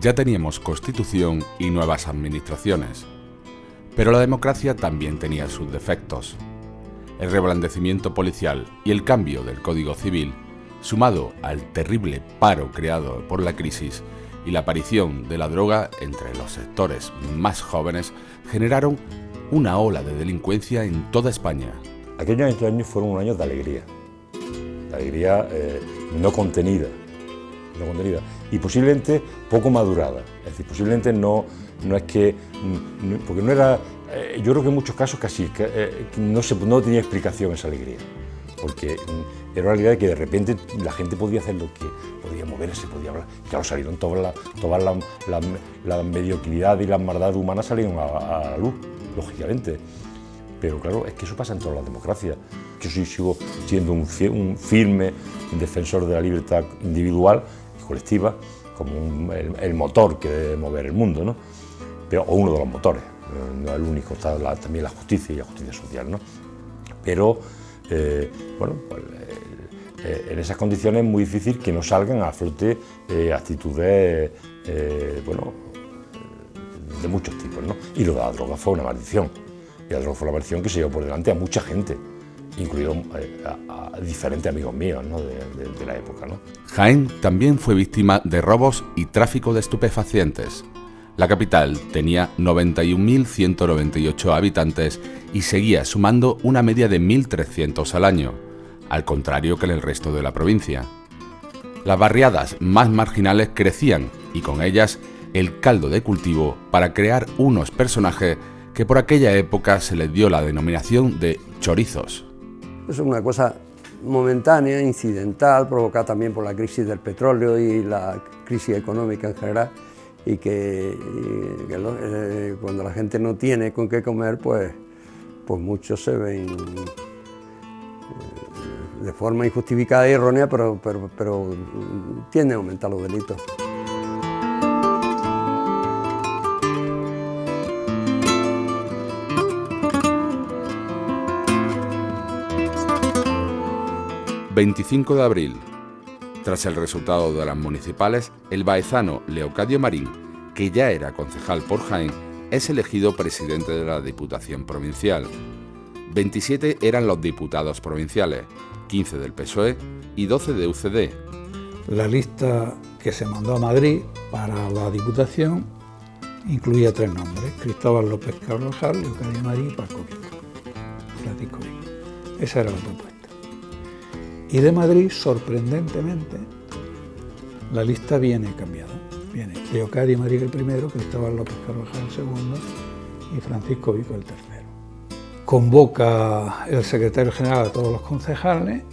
ya teníamos Constitución y nuevas administraciones. Pero la democracia también tenía sus defectos. El reblandecimiento policial y el cambio del Código Civil, sumado al terrible paro creado por la crisis y la aparición de la droga entre los sectores más jóvenes, generaron una ola de delincuencia en toda España. Aquellos años fueron unos años de alegría no contenida y posiblemente poco madurada. Es decir, posiblemente no es que, porque no era, yo creo que en muchos casos casi no tenía explicación esa alegría, porque era una realidad de que de repente la gente podía hacer lo que podía moverse, podía hablar. Claro, salieron todas las mediocridades y las maldades humanas salieron a la luz, lógicamente. Pero claro, es que eso pasa en todas las democracias. Yo sigo siendo un firme defensor de la libertad individual y colectiva, como el motor que debe mover el mundo, ¿no? O uno de los motores, no es el único, está también la justicia y la justicia social, ¿no? Pero, bueno, pues, en esas condiciones es muy difícil que no salgan a flote actitudes, bueno, de muchos tipos, ¿no? Y lo de la droga fue una maldición. Y la droga fue una maldición que se llevó por delante a mucha gente, incluido a diferentes amigos míos, ¿no? de la época, ¿no? Jaén también fue víctima de robos y tráfico de estupefacientes. La capital tenía 91.198 habitantes y seguía sumando una media de 1.300 al año, al contrario que en el resto de la provincia. Las barriadas más marginales crecían y con ellas el caldo de cultivo para crear unos personajes que por aquella época se les dio la denominación de chorizos. Es una cosa momentánea, incidental, provocada también por la crisis del petróleo y la crisis económica en general, y que cuando la gente no tiene con qué comer, pues muchos se ven de forma injustificada y errónea, pero tiende a aumentar los delitos. ...25 de abril... Tras el resultado de las municipales, el baezano Leocadio Marín, que ya era concejal por Jaén, es elegido presidente de la Diputación Provincial. 27 eran los diputados provinciales, 15 del PSOE y 12 de UCD. La lista que se mandó a Madrid para la Diputación incluía 3 nombres: Cristóbal López Carvajal, Leocadio Marín y Francisco Vico. Esa era la propuesta. Y de Madrid, sorprendentemente, la lista viene cambiada. Viene Leocadio Marín el primero, Cristóbal López Carvajal el segundo y Francisco Vico el tercero. Convoca el secretario general a todos los concejales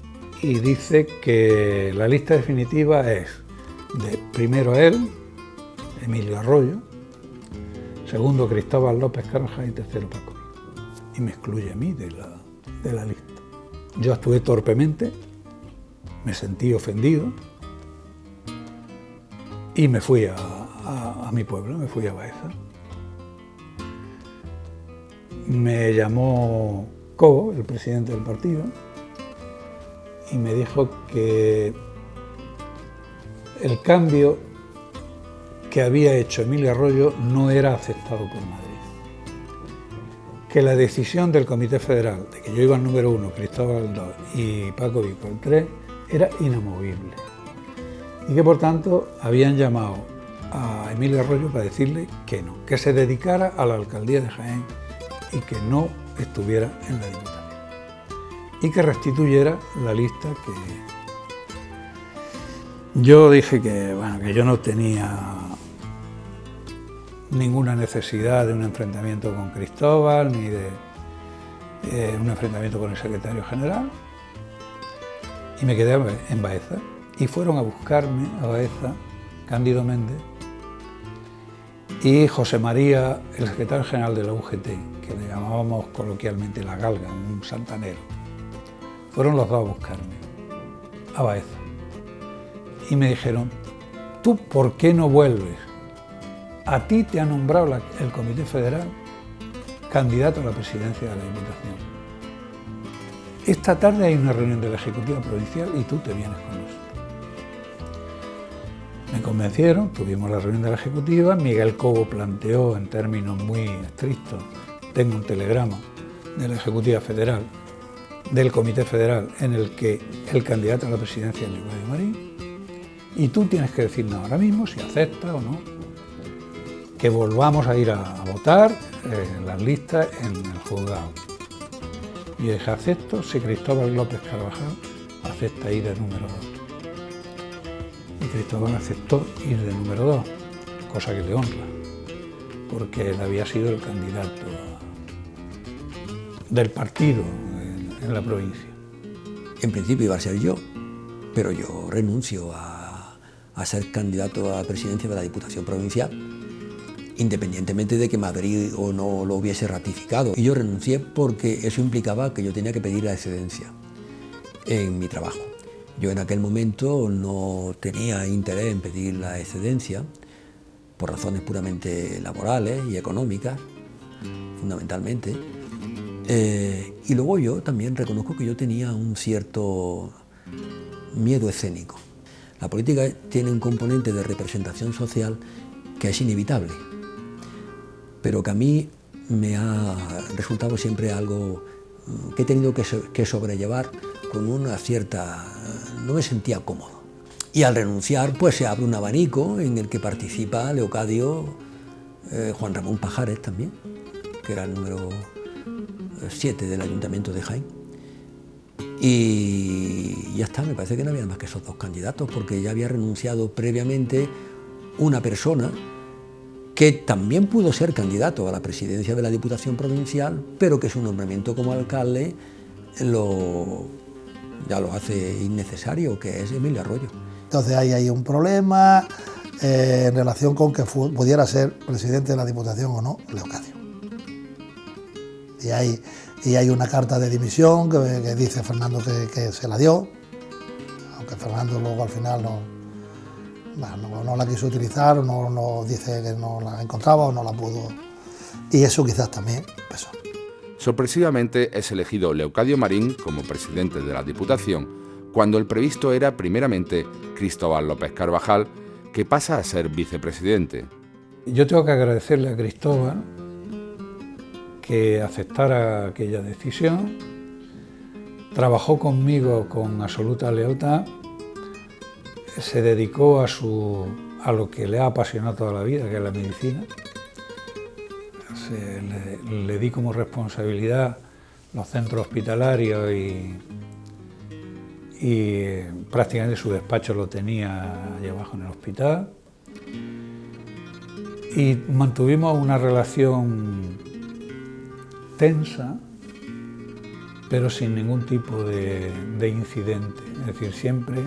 y dice que la lista definitiva es de primero él, Emilio Arroyo, segundo Cristóbal López Carvajal y tercero Paco Vico. Y me excluye a mí de la lista. Yo actué torpemente, me sentí ofendido y me fui a mi pueblo, me fui a Baeza. Me llamó Cobo, el presidente del partido, y me dijo que el cambio que había hecho Emilio Arroyo no era aceptado por Madrid, que la decisión del Comité Federal de que yo iba al número 1, Cristóbal el 2 y Paco Vico el 3, era inamovible, y que por tanto habían llamado a Emilio Arroyo para decirle que no, que se dedicara a la alcaldía de Jaén y que no estuviera en la Diputación, y que restituyera la lista que... Yo dije que yo no tenía ninguna necesidad de un enfrentamiento con Cristóbal, ni de un enfrentamiento con el secretario general, y me quedé en Baeza. Y fueron a buscarme a Baeza Cándido Méndez y José María, el secretario general de la UGT, que le llamábamos coloquialmente la galga, un santanero. Fueron los dos a buscarme a Baeza y me dijeron: ¿tú por qué no vuelves? A ti te ha nombrado el Comité Federal candidato a la presidencia de la Diputación. Esta tarde hay una reunión de la Ejecutiva Provincial y tú te vienes con nosotros. Me convencieron, tuvimos la reunión de la Ejecutiva, Miguel Cobo planteó en términos muy estrictos, tengo un telegrama de la Ejecutiva Federal, del Comité Federal, en el que el candidato a la presidencia es Leucadio Marín, y tú tienes que decirnos ahora mismo si aceptas o no que volvamos a ir a votar las listas en el juzgado. Y yo dije, acepto si Cristóbal López Carvajal acepta ir de número 2. Y Cristóbal aceptó ir de número 2, cosa que le honra, porque él había sido el candidato del partido en la provincia. En principio iba a ser yo, pero yo renuncio a ser candidato a la presidencia de la Diputación Provincial, independientemente de que Madrid o no lo hubiese ratificado. Y yo renuncié porque eso implicaba que yo tenía que pedir la excedencia en mi trabajo. Yo en aquel momento no tenía interés en pedir la excedencia por razones puramente laborales y económicas, fundamentalmente. Y luego yo también reconozco que yo tenía un cierto miedo escénico. La política tiene un componente de representación social que es inevitable, pero que a mí me ha resultado siempre algo que he tenido que sobrellevar con una cierta... no me sentía cómodo. Y al renunciar, pues se abre un abanico en el que participa Leucadio, Juan Ramón Pajares también, que era el número 7 del Ayuntamiento de Jaén. Y ya está, me parece que no había más que esos dos candidatos, porque ya había renunciado previamente una persona que también pudo ser candidato a la presidencia de la Diputación Provincial, pero que su nombramiento como alcalde ya lo hace innecesario, que es Emilio Arroyo. Entonces hay un problema en relación con que pudiera ser presidente de la Diputación o no, Leucadio. Y hay una carta de dimisión que dice Fernando que se la dio, aunque Fernando luego al final no la quiso utilizar, o no dice que no la encontraba o no la pudo, y eso quizás también pesó. Sorpresivamente es elegido Leucadio Marín como presidente de la Diputación, cuando el previsto era primeramente Cristóbal López Carvajal, que pasa a ser vicepresidente. Yo tengo que agradecerle a Cristóbal que aceptara aquella decisión, trabajó conmigo con absoluta lealtad, se dedicó a lo que le ha apasionado toda la vida, que es la medicina. Le di como responsabilidad los centros hospitalarios y prácticamente su despacho lo tenía allá abajo en el hospital. Y mantuvimos una relación tensa, pero sin ningún tipo de incidente. Es decir, siempre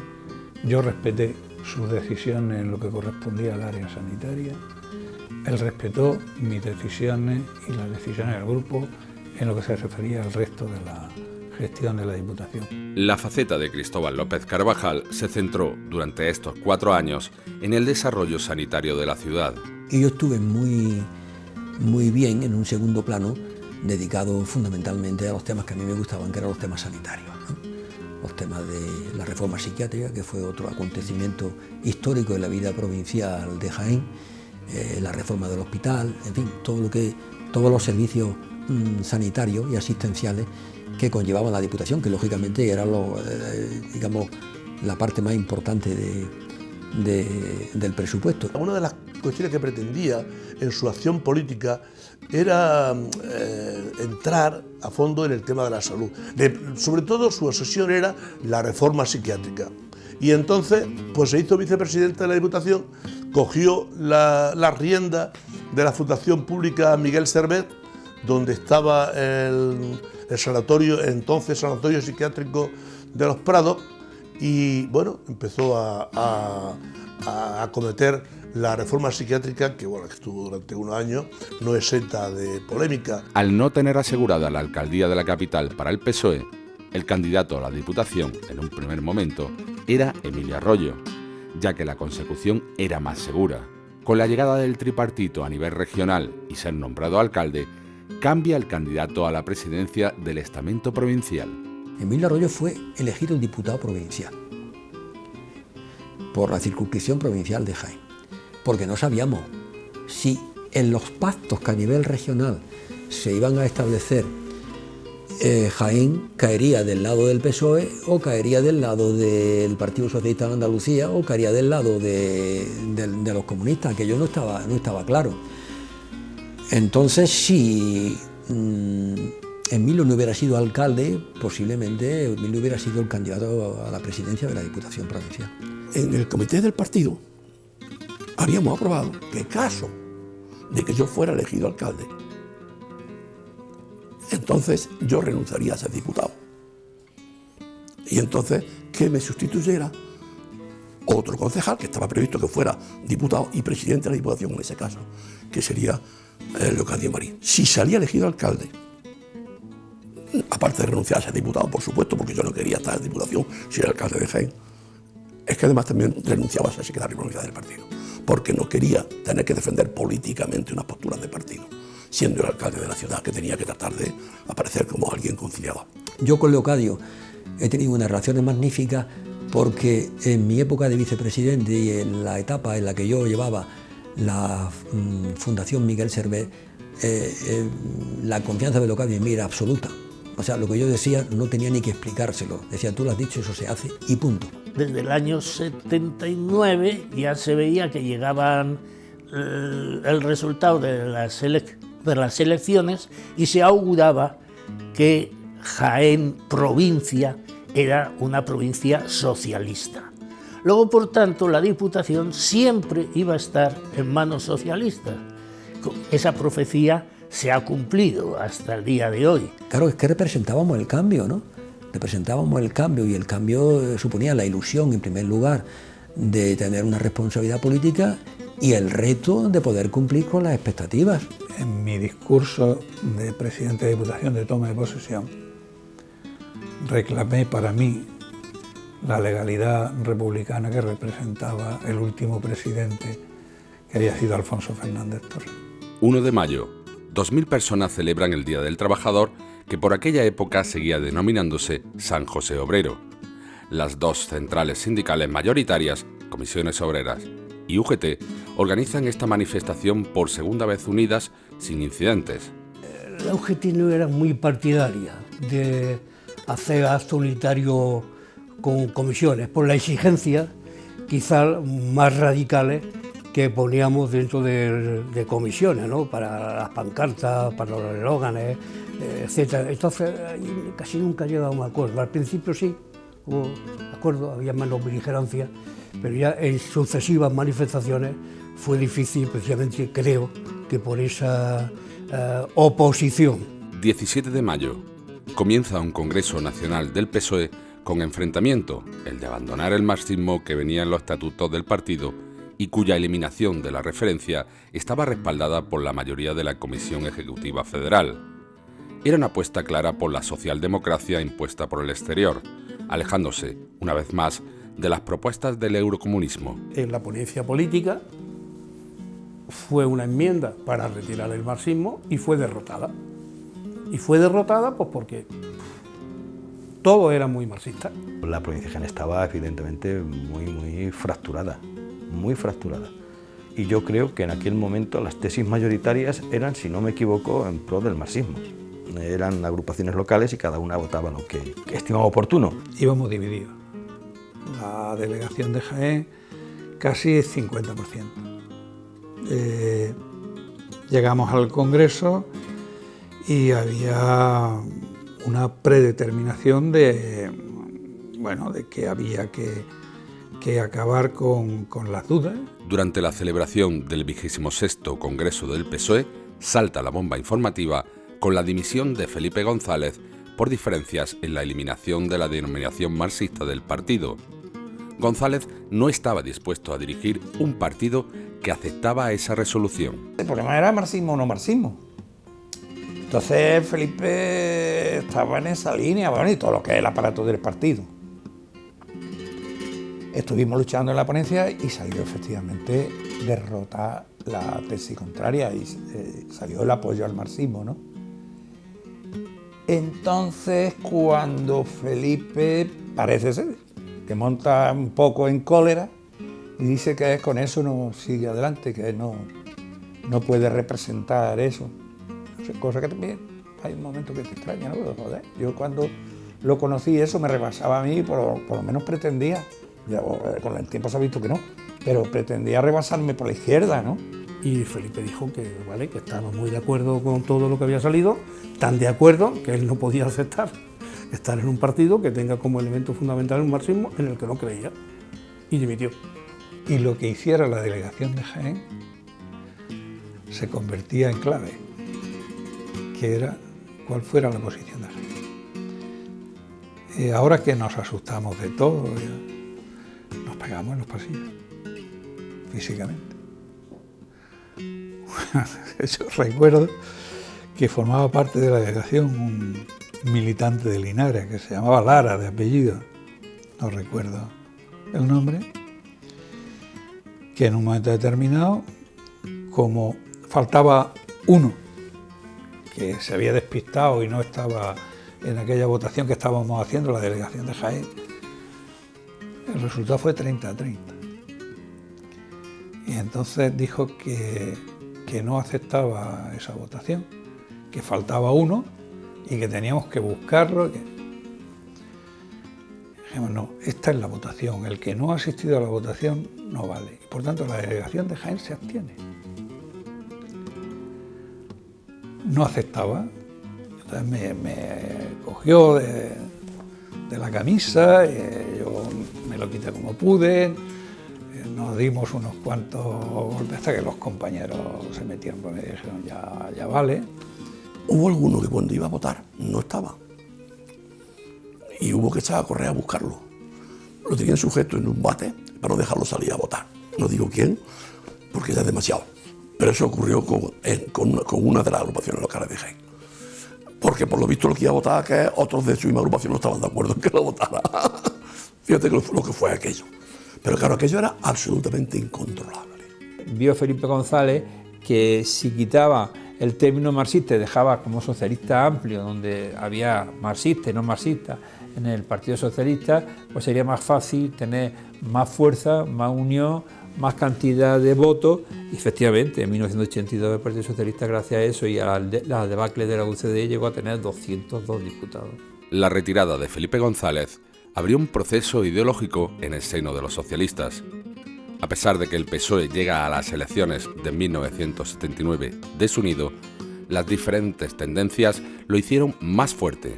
yo respeté sus decisiones en lo que correspondía al área sanitaria. Él respetó mis decisiones y las decisiones del grupo en lo que se refería al resto de la gestión de la Diputación. La faceta de Cristóbal López Carvajal se centró durante estos 4 años en el desarrollo sanitario de la ciudad. Y yo estuve muy bien en un segundo plano, dedicado fundamentalmente a los temas que a mí me gustaban, que eran los temas sanitarios, ¿no? Los temas de la reforma psiquiátrica, que fue otro acontecimiento histórico en la vida provincial de Jaén, la reforma del hospital, en fin, todos los servicios sanitarios y asistenciales que conllevaba la Diputación, que lógicamente era digamos, la parte más importante del presupuesto. Una de las cuestiones que pretendía en su acción política era entrar a fondo en el tema de la salud. Sobre todo su obsesión era la reforma psiquiátrica. Y entonces pues se hizo vicepresidente de la Diputación, cogió la rienda de la Fundación Pública Miguel Servet, donde estaba el sanatorio, entonces Sanatorio Psiquiátrico de los Prados, y bueno, empezó a acometer la reforma psiquiátrica, que bueno, estuvo durante unos años, no exenta de polémica. Al no tener asegurada la alcaldía de la capital para el PSOE, el candidato a la Diputación, en un primer momento, era Emilio Arroyo, ya que la consecución era más segura. Con la llegada del tripartito a nivel regional y ser nombrado alcalde, cambia el candidato a la presidencia del estamento provincial. Emilio Arroyo fue elegido el diputado provincial. por la circunscripción provincial de Jaén, porque no sabíamos si en los pactos que a nivel regional se iban a establecer, Jaén caería del lado del PSOE o caería del lado del Partido Socialista de Andalucía o caería del lado de los comunistas, que yo no estaba claro. Entonces, si Emilio no hubiera sido alcalde, posiblemente Emilio hubiera sido el candidato a la presidencia de la Diputación Provincial. En el comité del partido habíamos aprobado que en caso de que yo fuera elegido alcalde, entonces yo renunciaría a ser diputado. Y entonces que me sustituyera otro concejal, que estaba previsto que fuera diputado y presidente de la Diputación en ese caso, que sería Leocadio Marín. Si salía elegido alcalde, aparte de renunciar a ser diputado, por supuesto, porque yo no quería estar en Diputación si era alcalde de Jaén, es que además también renunciaba a ser secretario provincial del partido, porque no quería tener que defender políticamente unas posturas de partido, siendo el alcalde de la ciudad, que tenía que tratar de aparecer como alguien conciliado. Yo con Leocadio he tenido unas relaciones magníficas, porque en mi época de vicepresidente y en la etapa en la que yo llevaba la Fundación Miguel Servet, la confianza de Leocadio en mí era absoluta. O sea, lo que yo decía no tenía ni que explicárselo. Decía, tú lo has dicho, eso se hace y punto. Desde el año 79 ya se veía que llegaban el resultado de las elecciones y se auguraba que Jaén provincia era una provincia socialista. Luego, por tanto, la Diputación siempre iba a estar en manos socialistas. Esa profecía se ha cumplido hasta el día de hoy. Claro, es que representábamos el cambio, ¿no? Representábamos el cambio, y el cambio suponía la ilusión, en primer lugar, de tener una responsabilidad política y el reto de poder cumplir con las expectativas. En mi discurso de presidente de Diputación de toma de posesión, reclamé para mí la legalidad republicana que representaba el último presidente, que había sido Alfonso Fernández Torres. 1 de mayo, 2.000 personas celebran el Día del Trabajador, que por aquella época seguía denominándose San José Obrero. Las dos centrales sindicales mayoritarias, Comisiones Obreras y UGT, organizan esta manifestación por segunda vez unidas, sin incidentes. La UGT no era muy partidaria de hacer acto unitario con comisiones, por la exigencia quizás más radicales que poníamos dentro de comisiones, ¿no? Para las pancartas, para los eslóganes, etc. Entonces casi nunca llegábamos a acuerdo. Al principio sí, hubo acuerdo, había menos beligerancia, pero ya en sucesivas manifestaciones fue difícil, precisamente creo que por esa oposición. 17 de mayo, comienza un Congreso Nacional del PSOE con enfrentamiento, el de abandonar el marxismo que venía en los estatutos del partido y cuya eliminación de la referencia estaba respaldada por la mayoría de la Comisión Ejecutiva Federal. Era una apuesta clara por la socialdemocracia impuesta por el exterior, alejándose, una vez más, de las propuestas del eurocomunismo. En la ponencia política fue una enmienda para retirar el marxismo y fue derrotada. Y fue derrotada pues porque todo era muy marxista. La provincia de Jaén estaba evidentemente muy fracturada, muy fracturada. Y yo creo que en aquel momento las tesis mayoritarias eran, si no me equivoco, en pro del marxismo. Eran agrupaciones locales y cada una votaba lo que estimaba oportuno. Íbamos divididos. La delegación de Jaén casi 50%. Llegamos al Congreso y había una predeterminación de que había que acabar con las dudas. Durante la celebración del 26º Congreso del PSOE, salta la bomba informativa con la dimisión de Felipe González por diferencias en la eliminación de la denominación marxista del partido. González no estaba dispuesto a dirigir un partido que aceptaba esa resolución. El problema era marxismo o no marxismo. Entonces Felipe estaba en esa línea, bueno, y todo lo que es el aparato del partido. Estuvimos luchando en la ponencia y salió efectivamente derrotar la tesis contraria y salió el apoyo al marxismo, ¿no? Entonces, cuando Felipe, parece ser, que monta un poco en cólera, Y dice que con eso no sigue adelante, que no puede representar eso. No sé, cosa que también hay un momento que te extraña, ¿no? Pero, joder, yo cuando lo conocí eso me rebasaba a mí, por lo menos pretendía, ya, con el tiempo se ha visto que no, pero pretendía rebasarme por la izquierda, ¿no? Y Felipe dijo que, vale, que estaba muy de acuerdo con todo lo que había salido, tan de acuerdo que él no podía aceptar estar en un partido que tenga como elemento fundamental un marxismo en el que no creía, y dimitió. Y lo que hiciera la delegación de Jaén se convertía en clave, que era cuál fuera la posición de Jaén. Ahora que nos asustamos de todo, nos pegamos en los pasillos, físicamente. Yo recuerdo que formaba parte de la delegación un militante de Linares que se llamaba Lara, de apellido, no recuerdo el nombre, que en un momento determinado, como faltaba uno que se había despistado y no estaba en aquella votación que estábamos haciendo, la delegación de Jaén, el resultado fue 30-30. Y entonces dijo que no aceptaba esa votación, que faltaba uno y que teníamos que buscarlo. Dijimos, no, esta es la votación, el que no ha asistido a la votación no vale. Y por tanto la delegación de Jaén se abstiene. No aceptaba. Entonces me cogió de la camisa, yo me lo quité como pude, nos dimos unos cuantos golpes hasta que los compañeros se metieron por mí y dijeron, ya vale. Hubo alguno que cuando iba a votar no estaba y hubo que echar a correr a buscarlo. Lo tenían sujeto en un bate para no dejarlo salir a votar. No digo quién, porque ya es demasiado. Pero eso ocurrió con una de las agrupaciones locales de Jaén. Porque por lo visto lo que iba a votar, que otros de su misma agrupación no estaban de acuerdo en que lo votara. Fíjate lo que fue aquello. Pero claro, aquello era absolutamente incontrolable. Vio Felipe González que si quitaba el término marxista y dejaba como socialista amplio, donde había marxistas y no marxistas en el Partido Socialista, pues sería más fácil tener más fuerza, más unión, más cantidad de votos. Y efectivamente, en 1982 el Partido Socialista, gracias a eso y a la debacle de la UCD, llegó a tener 202 diputados. La retirada de Felipe González abrió un proceso ideológico en el seno de los socialistas. A pesar de que el PSOE llega a las elecciones de 1979 desunido, las diferentes tendencias lo hicieron más fuerte.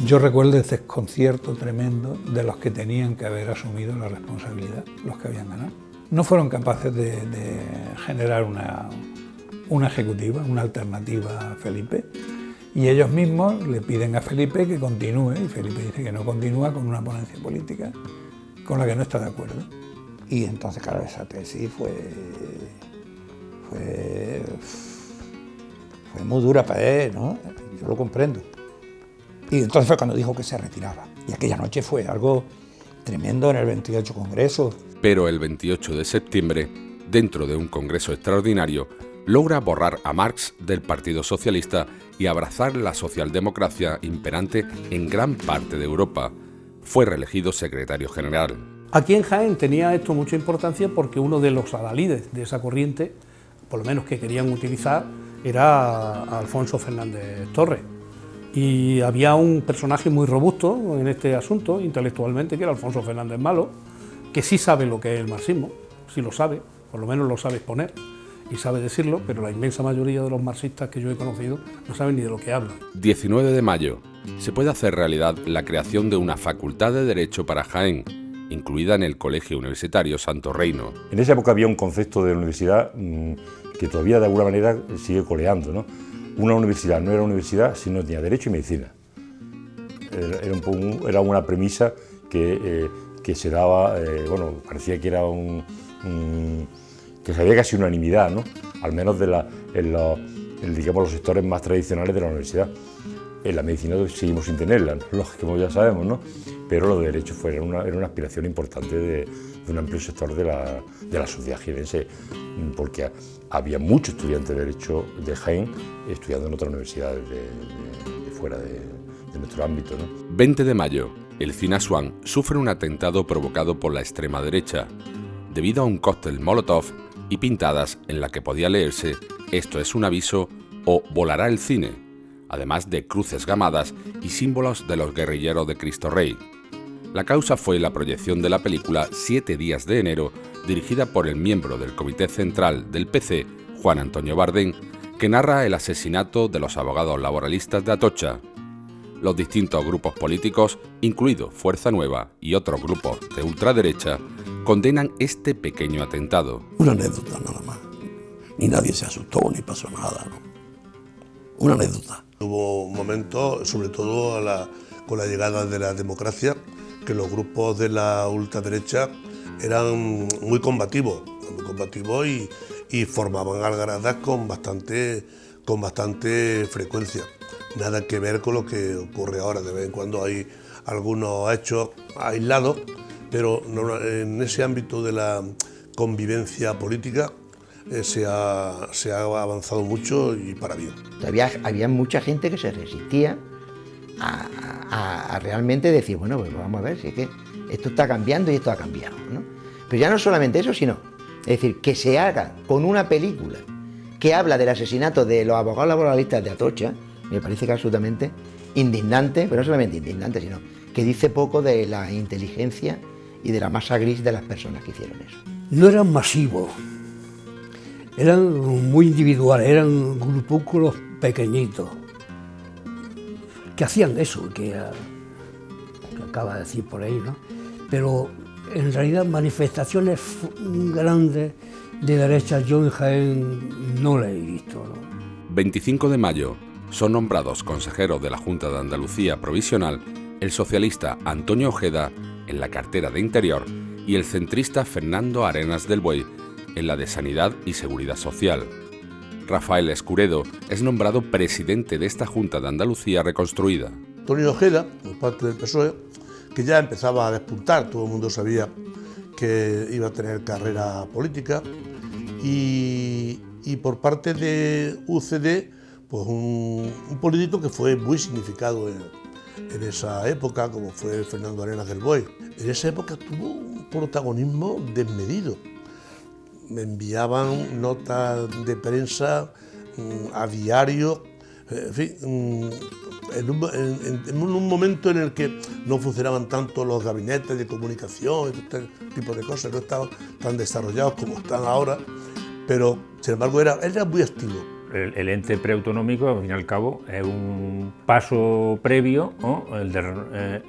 Yo recuerdo el desconcierto tremendo de los que tenían que haber asumido la responsabilidad, los que habían ganado. No fueron capaces de generar una ejecutiva, una alternativa a Felipe, y ellos mismos le piden a Felipe que continúe, y Felipe dice que no continúa con una ponencia política con la que no está de acuerdo. Y entonces, claro, esa tesis fue muy dura para él, ¿no? Yo lo comprendo. Y entonces fue cuando dijo que se retiraba. Y aquella noche fue algo tremendo en el 28 Congreso. Pero el 28 de septiembre, dentro de un congreso extraordinario, logra borrar a Marx del Partido Socialista y abrazar la socialdemocracia imperante en gran parte de Europa. Fue reelegido secretario general. Aquí en Jaén tenía esto mucha importancia porque uno de los adalides de esa corriente, por lo menos que querían utilizar, era Alfonso Fernández Torres. Y había un personaje muy robusto en este asunto, intelectualmente, que era Alfonso Fernández Malo, que sí sabe lo que es el marxismo, sí lo sabe, por lo menos lo sabe exponer y sabe decirlo, pero la inmensa mayoría de los marxistas que yo he conocido no saben ni de lo que hablan. 19 de mayo. Se puede hacer realidad la creación de una facultad de Derecho para Jaén, incluida en el Colegio Universitario Santo Reino. En esa época había un concepto de universidad que todavía de alguna manera sigue coleando, ¿no? Una universidad no era universidad si no tenía Derecho y Medicina. Era una premisa que se daba, bueno, parecía que era que había casi unanimidad, ¿no? Al menos digamos, los sectores más tradicionales de la universidad. En la medicina seguimos sin tenerla, ¿no? Como ya sabemos, ¿no? Pero lo de Derecho era una aspiración importante de un amplio sector de la sociedad jienense, porque había muchos estudiantes de Derecho de Jaén estudiando en otras universidades de fuera de nuestro ámbito, ¿no? 20 de mayo. El CIN Asuán sufre un atentado provocado por la extrema derecha. debido a un cóctel Molotov y pintadas en la que podía leerse «Esto es un aviso» o «Volará el cine», además de cruces gamadas y símbolos de los guerrilleros de Cristo Rey. La causa fue la proyección de la película 7 días de enero, dirigida por el miembro del Comité Central del PC, Juan Antonio Bardén, que narra el asesinato de los abogados laboralistas de Atocha. Los distintos grupos políticos, incluido Fuerza Nueva y otros grupos de ultraderecha, condenan este pequeño atentado. Una anécdota nada más. Ni nadie se asustó, ni pasó nada, ¿no? Una anécdota. Hubo momentos, sobre todo con la llegada de la democracia, que los grupos de la ultraderecha eran muy combativos y formaban algaradas con bastante frecuencia. Nada que ver con lo que ocurre ahora. De vez en cuando hay algunos hechos aislados, pero en ese ámbito de la convivencia política se ha avanzado mucho y para bien. Todavía había mucha gente que se resistía a realmente decir, bueno, pues vamos a ver, si es que esto está cambiando y esto ha cambiado, ¿no? Pero ya no solamente eso, sino, es decir, que se haga con una película que habla del asesinato de los abogados laboralistas de Atocha, me parece que es absolutamente indignante, pero no solamente indignante, sino que dice poco de la inteligencia y de la masa gris de las personas que hicieron eso. No eran masivos, eran muy individuales, eran grupúsculos pequeñitos que hacían eso, que acaba de decir por ahí, ¿no? Pero en realidad manifestaciones grandes de derecha yo en Jaén no las he visto, ¿no? 25 de mayo son nombrados consejeros de la Junta de Andalucía Provisional el socialista Antonio Ojeda en la cartera de Interior y el centrista Fernando Arenas del Buey en la de Sanidad y Seguridad Social. Rafael Escuredo es nombrado presidente de esta Junta de Andalucía reconstruida. Antonio Ojeda, por parte del PSOE, que ya empezaba a despuntar, todo el mundo sabía que iba a tener carrera política, y por parte de UCD, pues un político que fue muy significado en esa época, como fue Fernando Arenas del Buey. En esa época tuvo un protagonismo desmedido. Me enviaban notas de prensa a diario, en fin, en un momento en el que no funcionaban tanto los gabinetes de comunicación y este tipo de cosas, no estaban tan desarrollados como están ahora, pero sin embargo era muy activo. El ente preautonómico, al fin y al cabo, es un paso previo, ¿no?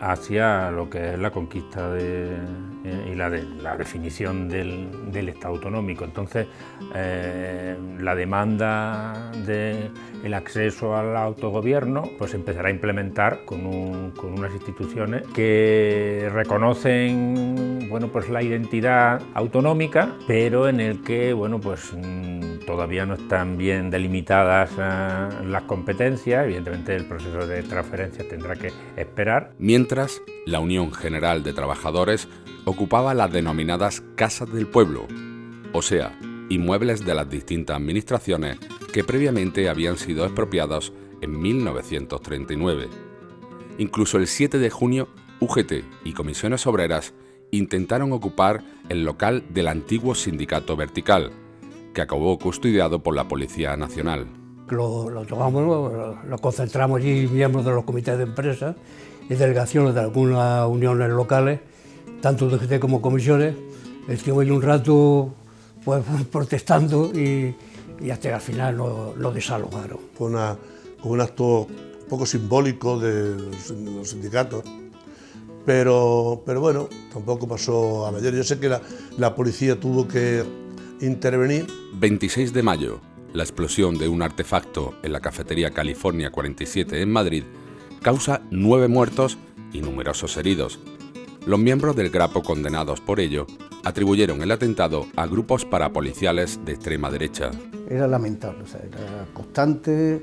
Hacia lo que es la conquista y la definición del Estado autonómico. Entonces, la demanda del acceso al autogobierno pues empezará a implementar con unas instituciones que reconocen, bueno, pues la identidad autonómica, pero en el que, bueno, pues todavía no están bien delimitadas las competencias. Evidentemente el proceso de transferencia tendrá que esperar. Mientras, la Unión General de Trabajadores ocupaba las denominadas Casas del Pueblo, o sea, inmuebles de las distintas administraciones que previamente habían sido expropiados en 1939. Incluso el 7 de junio, UGT y comisiones obreras intentaron ocupar el local del antiguo sindicato Vertical, que acabó custodiado por la Policía Nacional. Lo tomamos, lo concentramos allí, miembros de los comités de empresa y delegaciones de algunas uniones locales, tanto de UGT como comisiones. Estuvimos ahí un rato pues, protestando y hasta que al final lo desalojaron. Fue un acto un poco simbólico de los sindicatos, pero bueno, tampoco pasó a mayor. Yo sé que la policía tuvo que intervenir. 26 de mayo, la explosión de un artefacto en la cafetería California 47 en Madrid causa 9 muertos y numerosos heridos. Los miembros del Grapo condenados por ello atribuyeron el atentado a grupos parapoliciales de extrema derecha. Era lamentable, o sea, era constante,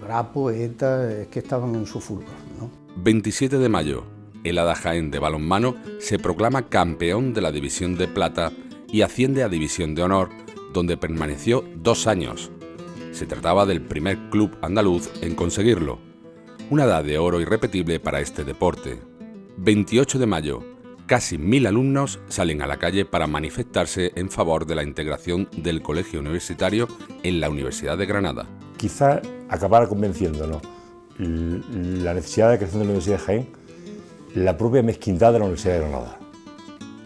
Grapo, ETA, es que estaban en su fulgor, ¿no? 27 de mayo, el Ada Jaén de balonmano se proclama campeón de la División de Plata y asciende a División de Honor, donde permaneció 2 años. Se trataba del primer club andaluz en conseguirlo, una edad de oro irrepetible para este deporte. 28 de mayo, casi 1000 alumnos salen a la calle para manifestarse en favor de la integración del colegio universitario en la Universidad de Granada. Quizás acabara convenciéndonos la necesidad de creación de la Universidad de Jaén, la propia mezquindad de la Universidad de Granada,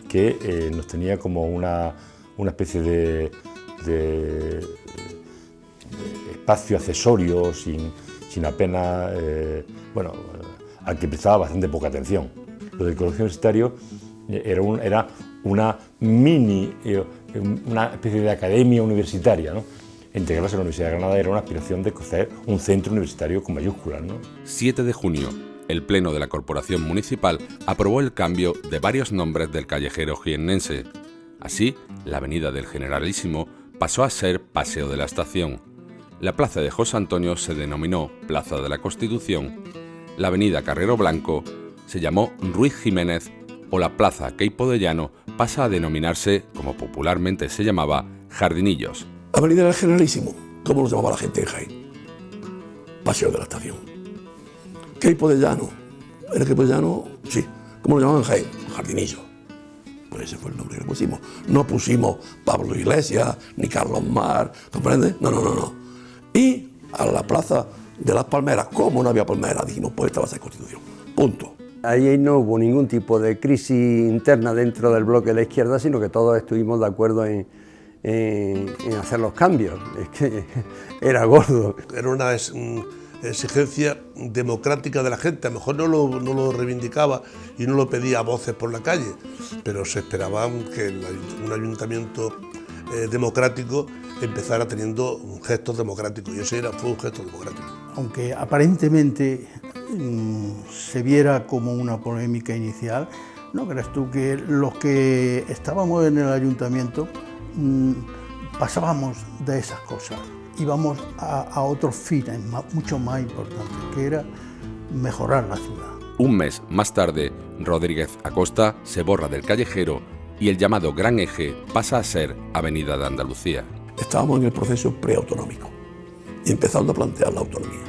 que nos tenía como una especie de espacio accesorio sin apenas, al que prestaba bastante poca atención. Lo del colegio universitario era una especie de academia universitaria, ¿no? Integrarse en la Universidad de Granada era una aspiración de hacer un centro universitario con mayúsculas, ¿no? 7 de junio, el Pleno de la Corporación Municipal aprobó el cambio de varios nombres del callejero jiennense. Así, la Avenida del Generalísimo pasó a ser Paseo de la Estación. La Plaza de José Antonio se denominó Plaza de la Constitución. La Avenida Carrero Blanco se llamó Ruiz Jiménez, o la Plaza Queipo de Llano pasa a denominarse, como popularmente se llamaba, Jardinillos. Avenida del Generalísimo, ¿cómo lo llamaba la gente en Jaén? Paseo de la Estación. Queipo de Llano, ¿era Queipo de Llano? Sí. ¿Cómo lo llamaban en Jaén? Jardinillo. Pues ese fue el nombre que le pusimos. No pusimos Pablo Iglesias, ni Carlos Mar, ¿comprendes? No. Y a la Plaza de las Palmeras, como no había palmeras, dijimos, pues esta va a ser Constitución. Punto. Ahí no hubo ningún tipo de crisis interna dentro del bloque de la izquierda, sino que todos estuvimos de acuerdo en hacer los cambios. Es que era gordo. Era una exigencia democrática de la gente, a lo mejor no lo reivindicaba y no lo pedía a voces por la calle, pero se esperaba que un ayuntamiento democrático empezara teniendo gestos democráticos, y ese fue un gesto democrático. Aunque aparentemente se viera como una polémica inicial, ¿no crees tú que los que estábamos en el ayuntamiento pasábamos de esas cosas? Íbamos a otros fines mucho más importantes, que era mejorar la ciudad. Un mes más tarde, Rodríguez Acosta se borra del callejero y el llamado Gran Eje pasa a ser Avenida de Andalucía. Estábamos en el proceso preautonómico y empezando a plantear la autonomía.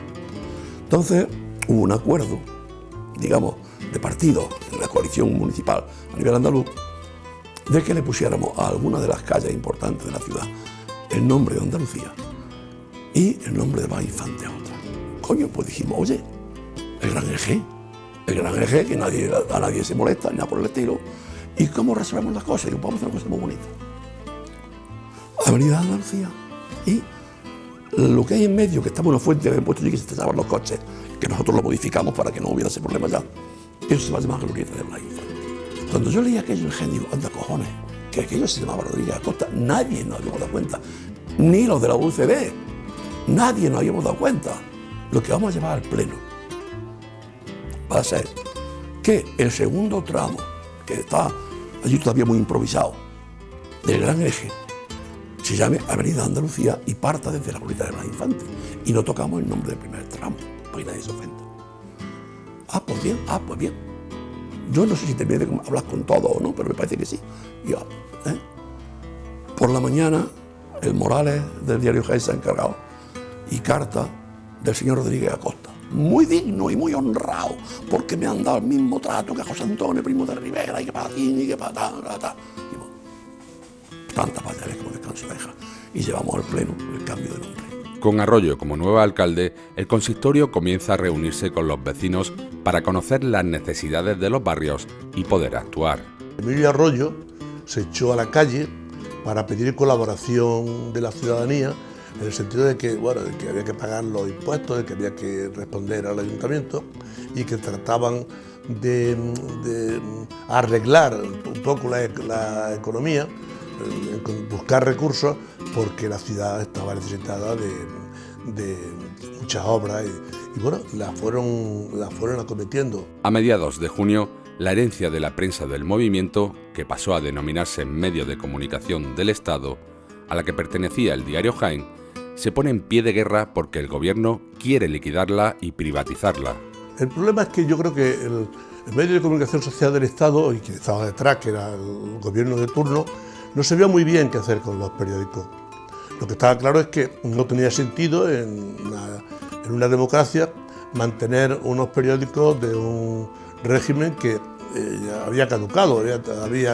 Entonces hubo un acuerdo, digamos, de partidos en la coalición municipal a nivel andaluz, de que le pusiéramos a alguna de las calles importantes de la ciudad el nombre de Andalucía y el nombre de Blas Infante a otra. Coño, pues dijimos, oye, el Gran Eje, que a nadie se molesta, ni nada por el estilo. ¿Y cómo resolvemos las cosas? Y vamos a hacer una cosa muy bonita. Avenida de Andalucía. Y lo que hay en medio, que estamos en una fuente de puesto allí que se estallaban los coches, que nosotros lo modificamos para que no hubiera ese problema ya, eso se va a llamar Glorieta de Blas Infante. Cuando yo leí aquello en Jaén, digo, anda cojones, que aquello se llamaba Rodríguez Acosta, nadie nos habíamos dado cuenta, ni los de la UCD, nadie nos habíamos dado cuenta. Lo que vamos a llevar al Pleno va a ser que el segundo tramo, que está allí todavía muy improvisado, del Gran Eje, se llame Avenida Andalucía y parta desde la Glorieta de Blas Infante. Y no tocamos el nombre del primer tramo, para que nadie se ofenda. Pues bien. Yo no sé si terminé de hablar con todo o no, pero me parece que sí. Por la mañana, el Morales del diario Jaén se ha encargado, y carta del señor Rodríguez Acosta. Muy digno y muy honrado, porque me han dado el mismo trato que a José Antonio, primo de Rivera, y que para aquí, y que para tal. Tantas batallas como descanso deja. Y llevamos al Pleno el cambio de nombre. Con Arroyo como nuevo alcalde, el consistorio comienza a reunirse con los vecinos para conocer las necesidades de los barrios y poder actuar. Emilio Arroyo se echó a la calle para pedir colaboración de la ciudadanía, en el sentido de que había que pagar los impuestos, de que había que responder al ayuntamiento, y que trataban de arreglar un poco la economía, buscar recursos, porque la ciudad estaba necesitada de muchas obras y las fueron acometiendo. A mediados de junio, la herencia de la prensa del movimiento, que pasó a denominarse Medio de Comunicación del Estado, a la que pertenecía el diario Jaén, se pone en pie de guerra porque el gobierno quiere liquidarla y privatizarla. El problema es que yo creo que el medio de comunicación social del Estado, y que estaba detrás, que era el gobierno de turno, no sabía muy bien qué hacer con los periódicos. Lo que estaba claro es que no tenía sentido en una democracia mantener unos periódicos de un régimen que había caducado,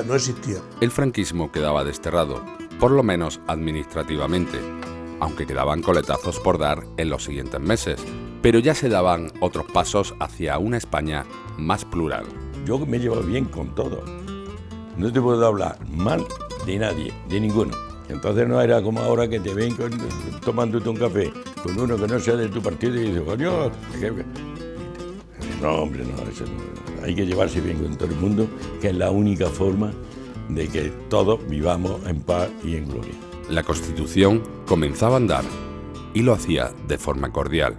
no existía. El franquismo quedaba desterrado, por lo menos administrativamente, aunque quedaban coletazos por dar en los siguientes meses, pero ya se daban otros pasos hacia una España más plural. Yo me llevo bien con todo, no te puedo hablar mal de nadie, de ninguno. Entonces no era como ahora que te ven tomándote un café con uno que no sea de tu partido y dices, coño, no, hombre, no, eso no, hay que llevarse bien con todo el mundo, que es la única forma de que todos vivamos en paz y en gloria. La Constitución comenzaba a andar y lo hacía de forma cordial.